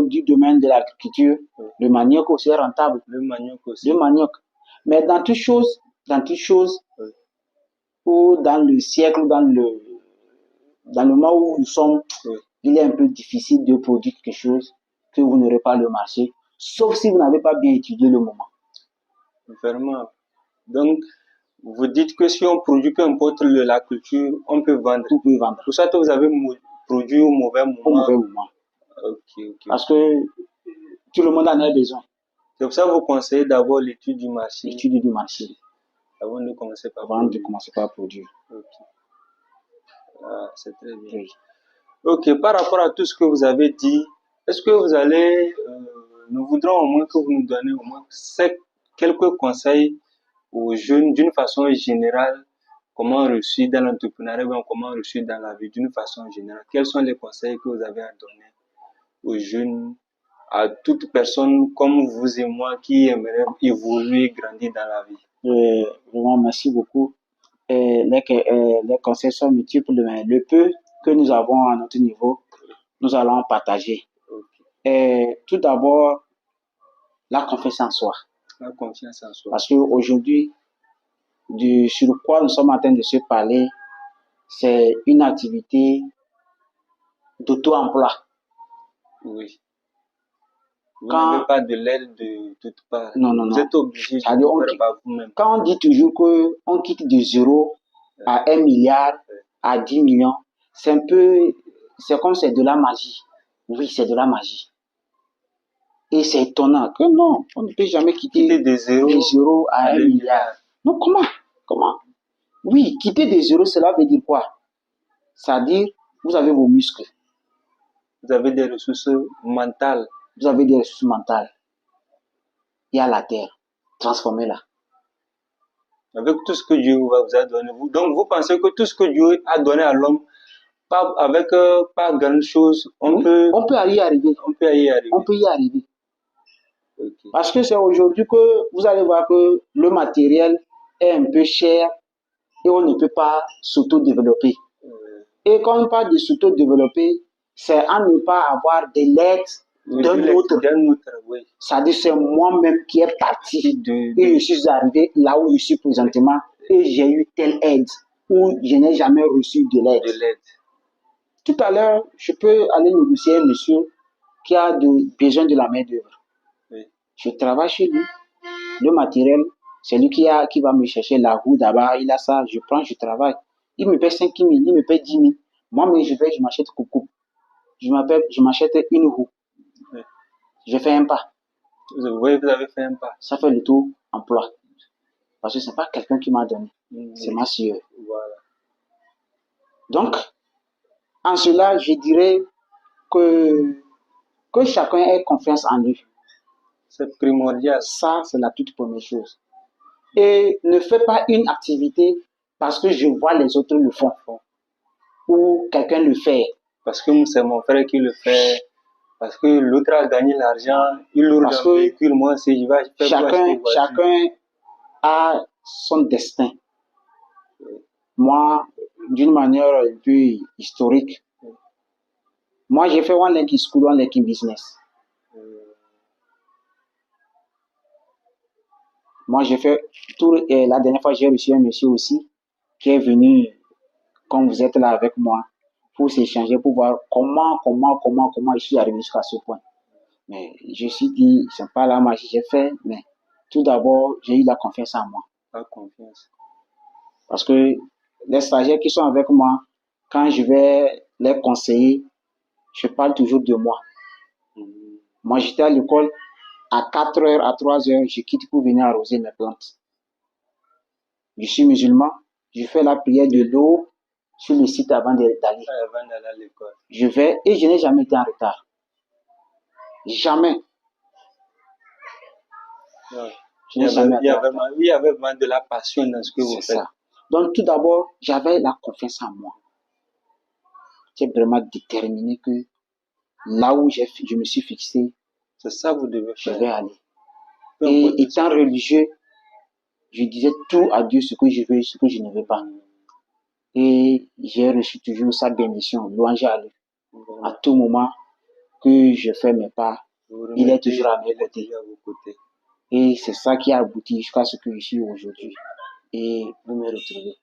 [SPEAKER 2] du domaine de l'agriculture, le manioc aussi est rentable.
[SPEAKER 1] Le manioc aussi.
[SPEAKER 2] Le manioc. Mais dans toute chose, ou dans le siècle, dans le moment où nous sommes, il est un peu difficile de produire quelque chose que vous n'aurez pas le marché, sauf si vous n'avez pas bien étudié le moment.
[SPEAKER 1] Vraiment. Donc, vous dites que si on produit peu importe la culture, on peut vendre.
[SPEAKER 2] On peut vendre.
[SPEAKER 1] Pour ça, vous avez produit au mauvais moment.
[SPEAKER 2] Au mauvais moment.
[SPEAKER 1] Okay.
[SPEAKER 2] Parce que tout le monde en a besoin.
[SPEAKER 1] C'est pour ça que vous conseillez d'abord l'étude du marché.
[SPEAKER 2] L'étude du marché.
[SPEAKER 1] Avant de commencer par
[SPEAKER 2] produire.
[SPEAKER 1] Okay. Ah, c'est très bien.
[SPEAKER 2] Oui.
[SPEAKER 1] Ok, par rapport à tout ce que vous avez dit, est-ce que vous allez, nous voudrons au moins que vous nous donnez au moins quelques conseils aux jeunes d'une façon générale, comment réussir dans l'entrepreneuriat, comment réussir dans la vie d'une façon générale. Quels sont les conseils que vous avez à donner aux jeunes, à toute personne comme vous et moi qui aimerait évoluer, grandir dans la vie?
[SPEAKER 2] Vraiment, merci beaucoup. Les conseils sont multiples, mais le peu que nous avons à notre niveau, nous allons partager. Okay. Tout d'abord, la confiance en soi.
[SPEAKER 1] La confiance en soi.
[SPEAKER 2] Parce qu'aujourd'hui, sur quoi nous sommes en train de se parler, c'est une activité d'auto-emploi.
[SPEAKER 1] Oui. Vous n'avez pas de l'aide de toute part.
[SPEAKER 2] Non.
[SPEAKER 1] Vous êtes obligé de faire par vous-même.
[SPEAKER 2] Quand on dit toujours qu'on quitte de 0 à 1 milliard, à 10 millions, c'est comme c'est de la magie. Oui, c'est de la magie. Et c'est étonnant que non, on ne peut jamais quitter
[SPEAKER 1] de
[SPEAKER 2] 0 à 1 milliard. Non, comment? Oui, quitter de 0, cela veut dire quoi? C'est-à-dire, vous avez vos muscles.
[SPEAKER 1] Vous avez des ressources mentales.
[SPEAKER 2] Vous avez des ressources mentales. Il y a la terre. Transformez-la.
[SPEAKER 1] Avec tout ce que Dieu vous a donné. Donc, vous pensez que tout ce que Dieu a donné à l'homme, pas grande chose, on peut
[SPEAKER 2] y arriver.
[SPEAKER 1] On peut y
[SPEAKER 2] arriver. Okay. Parce que c'est aujourd'hui que vous allez voir que le matériel est un peu cher et on ne peut pas s'auto-développer. Et quand on parle de s'auto-développer, c'est à ne pas avoir de l'aide d'un autre.
[SPEAKER 1] Oui.
[SPEAKER 2] C'est-à-dire c'est moi-même qui est parti et je suis arrivé là où je suis présentement et j'ai eu telle aide ou je n'ai jamais reçu de l'aide. Tout à l'heure, je peux aller négocier un monsieur qui a besoin de la main-d'œuvre. Oui. Je travaille chez lui. Le matériel, c'est lui qui va me chercher la roue d'abord. Il a ça, je prends, je travaille. Il me paie 5 000, il me paie 10 000. Moi, mais je m'achète coucou. Je m'achète une roue. Oui. Je fais un pas.
[SPEAKER 1] Oui, vous avez fait un pas.
[SPEAKER 2] Ça fait le tour emploi. Parce que ce n'est pas quelqu'un qui m'a donné. C'est ma sœur.
[SPEAKER 1] Voilà.
[SPEAKER 2] Donc, en cela, je dirais que chacun ait confiance en lui.
[SPEAKER 1] C'est primordial.
[SPEAKER 2] Ça, c'est la toute première chose. Et ne fais pas une activité parce que je vois les autres le font. Ou quelqu'un le fait.
[SPEAKER 1] Parce que c'est mon frère qui le fait. Parce que l'autre a gagné l'argent. Il lourd dans le véhicule. Moi, si je vais faire
[SPEAKER 2] chacun a son destin. Moi, d'une manière un peu historique, moi, j'ai fait One Linking School, One Linking Business. Moi, j'ai fait tout. Et la dernière fois, j'ai reçu un monsieur aussi qui est venu, comme vous êtes là avec moi, pour s'échanger, pour voir comment je suis arrivé jusqu'à ce point. Mais je suis dit, c'est pas la magie que j'ai fait, mais tout d'abord, j'ai eu la confiance en moi.
[SPEAKER 1] La confiance.
[SPEAKER 2] Parce que les stagiaires qui sont avec moi, quand je vais les conseiller, je parle toujours de moi. Moi, j'étais à l'école, à 4 heures, à 3 heures, je quitte pour venir arroser mes plantes. Je suis musulman, je fais la prière de l'eau sur le site avant d'aller.
[SPEAKER 1] Avant d'aller à l'école.
[SPEAKER 2] Je vais et je n'ai jamais été en retard. Jamais.
[SPEAKER 1] Ouais.
[SPEAKER 2] Je n'ai jamais
[SPEAKER 1] Il
[SPEAKER 2] été en retard.
[SPEAKER 1] y avait vraiment de la passion dans ce que vous
[SPEAKER 2] C'est
[SPEAKER 1] faites.
[SPEAKER 2] ça. Donc, tout d'abord, j'avais la confiance en moi. J'ai vraiment déterminé que là où je me suis fixé,
[SPEAKER 1] c'est ça que vous devez
[SPEAKER 2] je
[SPEAKER 1] faire.
[SPEAKER 2] vais aller. Et étant religieux, je disais tout à Dieu, ce que je veux, ce que je ne veux pas. Et j'ai reçu toujours sa bénédiction, louange à lui. À tout moment que je fais mes pas, il est toujours à mes côtés. Et c'est ça qui a abouti jusqu'à ce que je suis aujourd'hui. Et vous me retrouvez.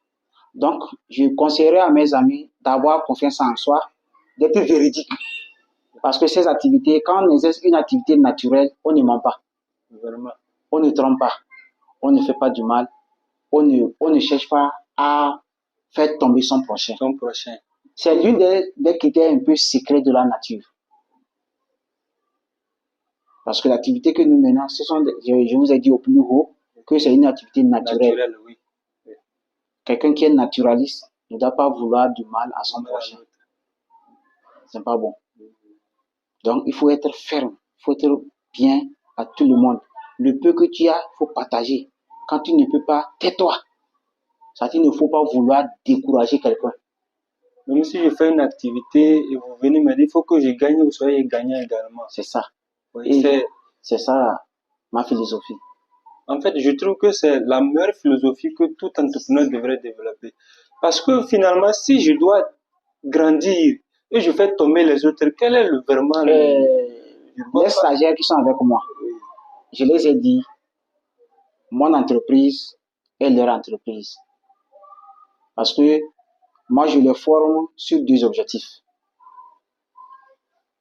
[SPEAKER 2] Donc, je conseillerais à mes amis d'avoir confiance en soi, d'être véridique. Parce que ces activités, quand on exerce une activité naturelle, on ne ment pas.
[SPEAKER 1] Vraiment.
[SPEAKER 2] On ne trompe pas. On ne fait pas du mal. On ne cherche pas à faire tomber son prochain. C'est l'une des critères un peu secrets de la nature. Parce que l'activité que nous menons, je vous ai dit au plus haut que c'est une activité naturelle.
[SPEAKER 1] Oui.
[SPEAKER 2] Quelqu'un qui est naturaliste ne doit pas vouloir du mal à son prochain. C'est pas bon. Donc, il faut être ferme. Il faut être bien à tout le monde. Le peu que tu as, il faut partager. Quand tu ne peux pas, tais-toi. Il ne faut pas vouloir décourager quelqu'un.
[SPEAKER 1] Même si je fais une activité et vous venez me dire, il faut que je gagne, vous soyez gagnant également.
[SPEAKER 2] C'est ça.
[SPEAKER 1] Oui,
[SPEAKER 2] c'est ça ma philosophie.
[SPEAKER 1] En fait, je trouve que c'est la meilleure philosophie que tout entrepreneur devrait développer. Parce que finalement, si je dois grandir et je fais tomber les autres, quel est vraiment
[SPEAKER 2] les stagiaires qui sont avec moi, je les ai dit, mon entreprise est leur entreprise. Parce que moi, je les forme sur 2 objectifs.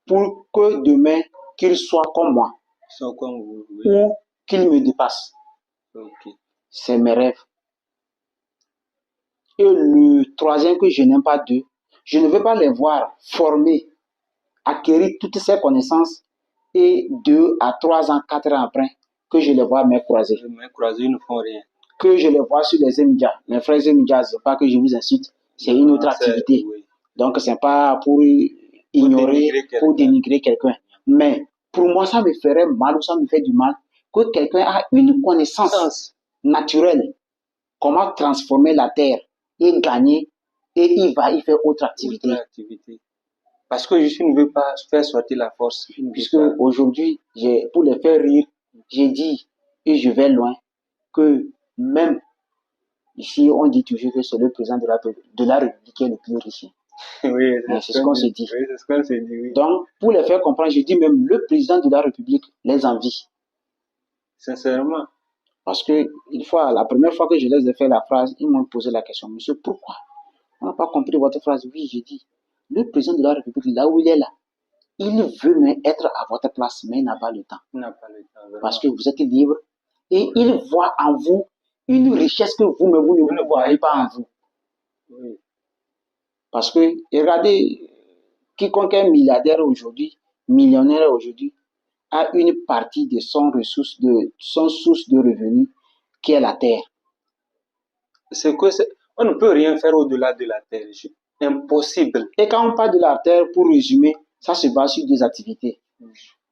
[SPEAKER 2] Pour que demain, qu'ils soient comme moi. Ou qu'ils me dépassent.
[SPEAKER 1] Okay.
[SPEAKER 2] C'est mes rêves. Et le troisième que je n'aime pas d'eux, je ne veux pas les voir former, acquérir toutes ces connaissances et 2 à 3 ans, 4 ans après, que je les vois me croiser.
[SPEAKER 1] Mes croisés ne font rien.
[SPEAKER 2] Que je les vois sur les émédias. Les frères émédias, c'est pas que je vous incite, c'est une autre activité. Oui. Donc, c'est pas pour ignorer, pour dénigrer quelqu'un. Mais pour moi, ça me ferait mal ou ça me fait du mal que quelqu'un a une connaissance naturelle. Comment transformer la terre et gagner et il fait autre activité.
[SPEAKER 1] Parce que je ne veux pas faire sortir la force.
[SPEAKER 2] Puisque aujourd'hui, pour les faire rire, j'ai dit, et je vais loin, que même ici, on dit toujours que c'est le président de la République qui est le plus riche.
[SPEAKER 1] Oui,
[SPEAKER 2] c'est ce qu'on se dit.
[SPEAKER 1] Oui, c'est ce qu'on se dit, oui.
[SPEAKER 2] Donc, pour les faire comprendre, je dis même le président de la République les envie.
[SPEAKER 1] Sincèrement.
[SPEAKER 2] Parce que la première fois que je les ai fait la phrase, ils m'ont posé la question, monsieur, pourquoi? On n'a pas compris votre phrase. Oui, j'ai dit, le président de la République, là où il est là, il veut même être à votre place, mais il n'a pas le temps. Parce que vous êtes libre et il voit en vous une richesse que vous-même, vous ne voyez pas en vous.
[SPEAKER 1] Oui.
[SPEAKER 2] Parce que, regardez, quiconque est milliardaire aujourd'hui, millionnaire aujourd'hui, a une partie de son source de revenus qui est la terre.
[SPEAKER 1] On ne peut rien faire au-delà de la terre. Impossible.
[SPEAKER 2] Et quand on parle de la terre, pour résumer, ça se base sur 2 activités.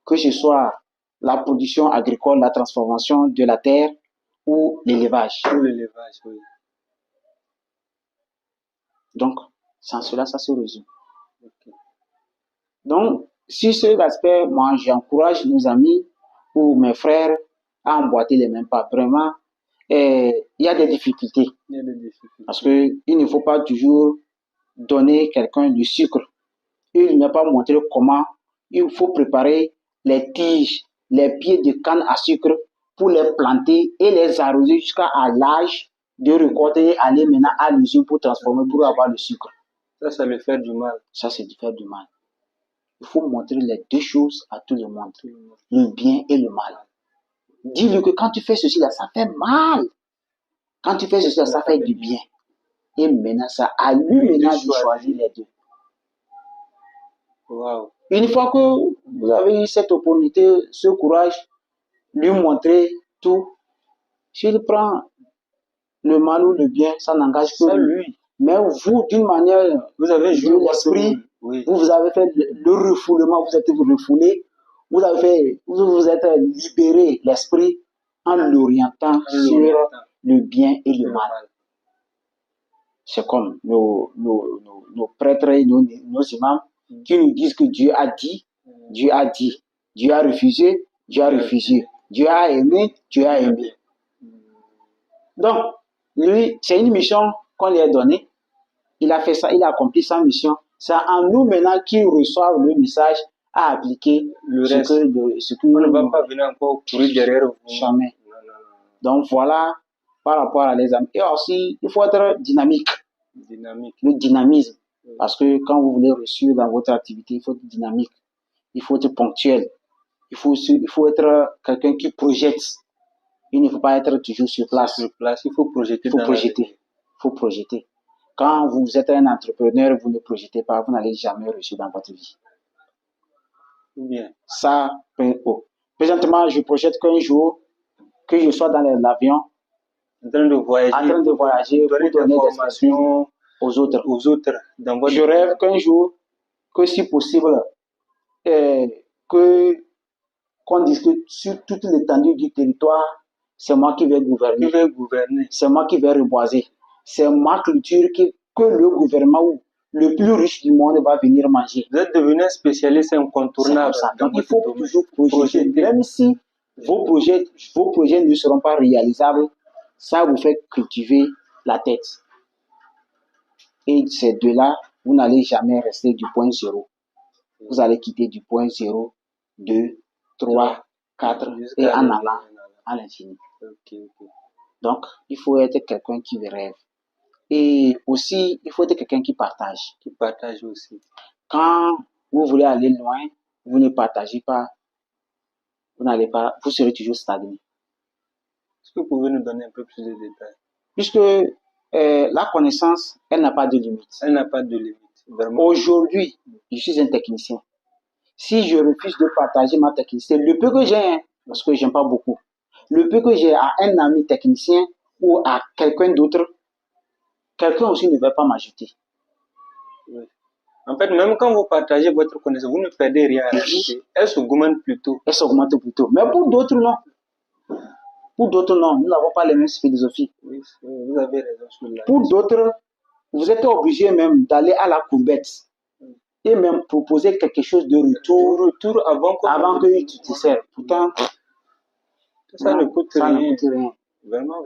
[SPEAKER 2] Que ce soit la production agricole, la transformation de la terre ou l'élevage.
[SPEAKER 1] Oui.
[SPEAKER 2] Donc, sans cela, ça se résume. Okay. Donc, sur cet aspect, moi, j'encourage nos amis ou mes frères à emboîter les mêmes pas. Vraiment, il y a des difficultés. Parce qu'il ne faut pas toujours donner quelqu'un du sucre. Il n'a pas montré comment il faut préparer les tiges, les pieds de canne à sucre pour les planter et les arroser jusqu'à l'âge de récolter et aller maintenant à l'usine pour transformer, pour avoir le sucre.
[SPEAKER 1] Ça, c'est le faire du mal.
[SPEAKER 2] Ça, c'est du faire du mal. Il faut montrer les deux choses à tout le monde, le bien et le mal. Dis-lui que quand tu fais ceci là, ça fait mal. Quand tu fais ceci là, ça fait du bien. Et maintenant, ça à lui maintenant de choisir les deux.
[SPEAKER 1] Wow.
[SPEAKER 2] Une fois que vous avez eu cette opportunité, ce courage, lui montrer tout, s'il prend le mal ou le bien, ça n'engage que lui. Mais vous, d'une manière,
[SPEAKER 1] vous avez joué
[SPEAKER 2] l'esprit,
[SPEAKER 1] oui.
[SPEAKER 2] vous avez fait le refoulement, vous êtes refoulé, vous êtes libéré l'esprit en l'orientant sur le bien et le mal. C'est comme nos prêtres et nos imams qui nous disent que Dieu a dit, Dieu a dit, Dieu a refusé, Dieu a refusé, Dieu a aimé, Dieu a aimé. Donc, lui, c'est une mission qu'on lui a donnée. Il a fait ça, il a accompli sa mission. C'est en nous maintenant qu'il reçoit le message à appliquer
[SPEAKER 1] le reste.
[SPEAKER 2] On
[SPEAKER 1] ne va pas venir encore courir derrière vous.
[SPEAKER 2] Jamais. Donc voilà, par rapport à l'examen. Et aussi, il faut être dynamique. Le dynamisme. Parce que quand vous voulez réussir dans votre activité, il faut être dynamique. Il faut être ponctuel. Il faut être quelqu'un qui projette. Il ne faut pas être toujours sur place.
[SPEAKER 1] Il faut projeter.
[SPEAKER 2] Il faut projeter. Quand vous êtes un entrepreneur, vous ne projetez pas, vous n'allez jamais réussir dans votre vie.
[SPEAKER 1] Bien.
[SPEAKER 2] Ça, présentement, je projette qu'un jour, que je sois dans l'avion,
[SPEAKER 1] en train de voyager
[SPEAKER 2] pour donner des formations aux autres. Je rêve qu'un jour, que si possible, qu'on dise que sur toute l'étendue du territoire, c'est moi qui vais gouverner. C'est moi qui vais reboiser. C'est ma culture que le gouvernement ou le plus riche du monde va venir manger.
[SPEAKER 1] Vous êtes devenu un spécialiste incontournable.
[SPEAKER 2] Donc il faut toujours projeter. Même si vos projets ne seront pas réalisables, ça vous fait cultiver la tête. Et ces deux-là, vous n'allez jamais rester du point zéro. Vous allez quitter du point 0, 2, 3, 4 et en allant à l'infini. Donc, il faut être quelqu'un qui rêve. Et aussi, il faut être quelqu'un qui partage.
[SPEAKER 1] Qui partage aussi.
[SPEAKER 2] Quand vous voulez aller loin, vous ne partagez pas, vous serez toujours stagné.
[SPEAKER 1] Est-ce que vous pouvez nous donner un peu plus de détails?
[SPEAKER 2] Puisque la connaissance, elle n'a pas de limite.
[SPEAKER 1] Elle n'a pas de limite.
[SPEAKER 2] Aujourd'hui, je suis un technicien. Si je refuse de partager ma technicité, le peu que j'ai, parce que j'aime pas beaucoup, le peu que j'ai à un ami technicien ou à quelqu'un d'autre, quelqu'un aussi ne va pas m'ajouter.
[SPEAKER 1] Oui. En fait, même quand vous partagez votre connaissance, vous ne perdez rien à rajouter. Elle s'augmente plutôt.
[SPEAKER 2] Mais pour d'autres, non. Pour d'autres, non. Nous n'avons pas les mêmes philosophies.
[SPEAKER 1] Oui, vous avez raison sur la.
[SPEAKER 2] Pour d'autres, vous êtes obligé même d'aller à la courbette et même proposer quelque chose de retour avant que tu te sers. Pourtant,
[SPEAKER 1] ça ne coûte rien.
[SPEAKER 2] Vraiment,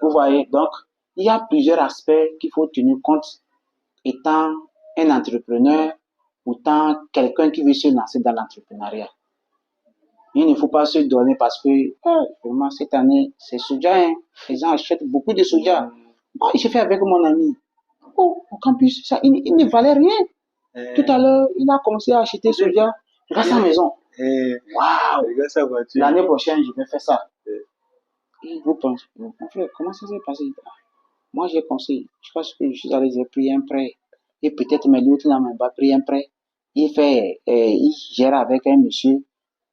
[SPEAKER 2] vous voyez, donc, il y a plusieurs aspects qu'il faut tenir compte étant un entrepreneur ou étant quelqu'un qui veut se lancer dans l'entrepreneuriat. Il ne faut pas se donner parce que, vraiment, cette année, c'est soja, hein. Les gens achètent beaucoup de soja. Moi, j'ai fait avec mon ami. Au campus, ça, il ne valait rien. Tout à l'heure, il a commencé à acheter soja. Regarde sa maison. Waouh! L'année prochaine, je vais faire ça. Et vous pensez, mon frère, comment ça s'est passé? Moi, j'ai pensé, je pense que je suis allé, j'ai pris un prêt. Et peut-être, mais l'autre n'a même pas pris un prêt. Il gère avec un monsieur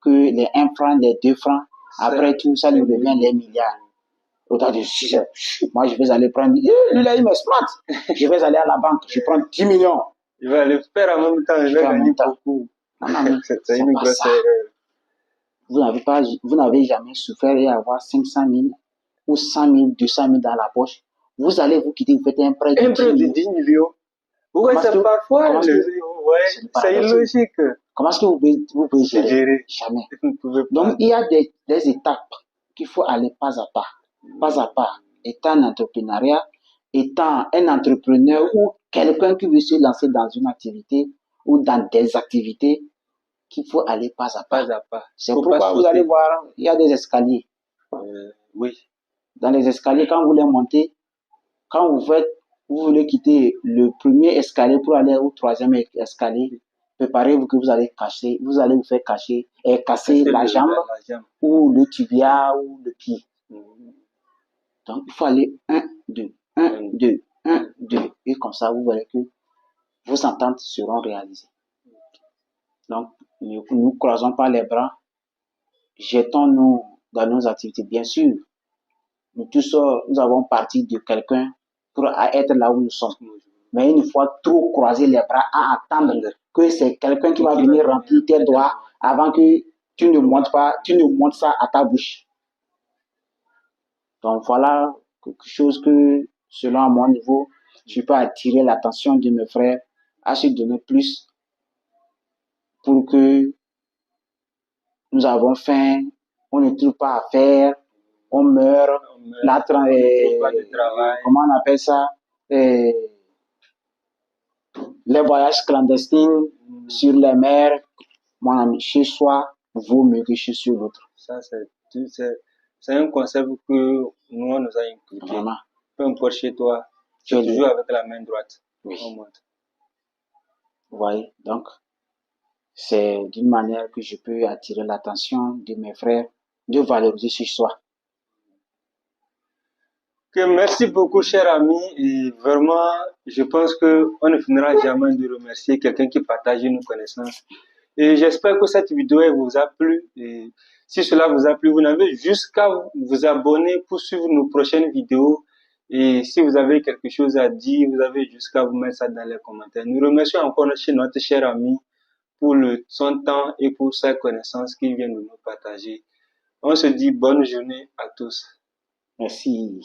[SPEAKER 2] que les 1 franc, les 2 francs, après tout, ça lui revient les milliards. Autant de 6 heures. Moi, je vais aller prendre, lui là, il me smart. Je vais aller à la banque, je prends 10 millions.
[SPEAKER 1] Il va le faire en même temps, il va gagner beaucoup.
[SPEAKER 2] C'est une grosse erreur. Vous n'avez jamais souffert et avoir 500 000 ou 100 000, 200 000 dans la poche. Vous allez vous quitter, vous faites un prêt
[SPEAKER 1] de 10 millions. Oui, c'est parfois, c'est illogique.
[SPEAKER 2] Comment est-ce que vous pouvez gérer? Jamais. Donc, il y a des étapes qu'il faut aller pas à pas. Pas à pas. Étant un entrepreneuriat, étant un entrepreneur ou quelqu'un qui veut se lancer dans une activité ou dans des activités, qu'il faut aller pas à pas. C'est pourquoi vous allez voir, il y a des escaliers.
[SPEAKER 1] Oui.
[SPEAKER 2] Dans les escaliers, quand vous les montez, quand vous voulez quitter le premier escalier pour aller au troisième escalier, préparez-vous que vous allez vous faire casser la jambe ou le tibia ou le pied. Donc, il faut aller 1, 2, 1, 2, 1, 2. Et comme ça, vous verrez que vos ententes seront réalisées. Donc, nous ne croisons pas les bras. Jetons-nous dans nos activités. Bien sûr, nous tous, nous avons parti de quelqu'un pour être là où nous sommes. Mais une fois trop croiser les bras à attendre que c'est quelqu'un qui va venir remplir tes doigts avant que tu ne montes ça à ta bouche. Donc voilà quelque chose que, selon mon niveau, je peux attirer l'attention de mes frères à se donner plus pour que nous avons faim, on ne trouve pas à faire, on meurt, comment on appelle ça, les voyages clandestins sur les mers, mon ami, chez soi vaut mieux que chez l'autre.
[SPEAKER 1] Ça, c'est un concept que nous, on nous a inculqué.
[SPEAKER 2] Vraiment.
[SPEAKER 1] Peu importe chez toi, tu es toujours avec la main droite.
[SPEAKER 2] Oui. Vous voyez, donc, c'est d'une manière que je peux attirer l'attention de mes frères de valoriser chez soi.
[SPEAKER 1] Okay, merci beaucoup, cher ami. Et vraiment, je pense qu'on ne finira jamais de remercier quelqu'un qui partage nos connaissances. Et j'espère que cette vidéo vous a plu. Et si cela vous a plu, vous n'avez jusqu'à vous abonner pour suivre nos prochaines vidéos. Et si vous avez quelque chose à dire, vous avez jusqu'à vous mettre ça dans les commentaires. Nous remercions encore notre cher ami pour son temps et pour sa connaissance qu'il vient de nous partager. On se dit bonne journée à tous.
[SPEAKER 2] Merci.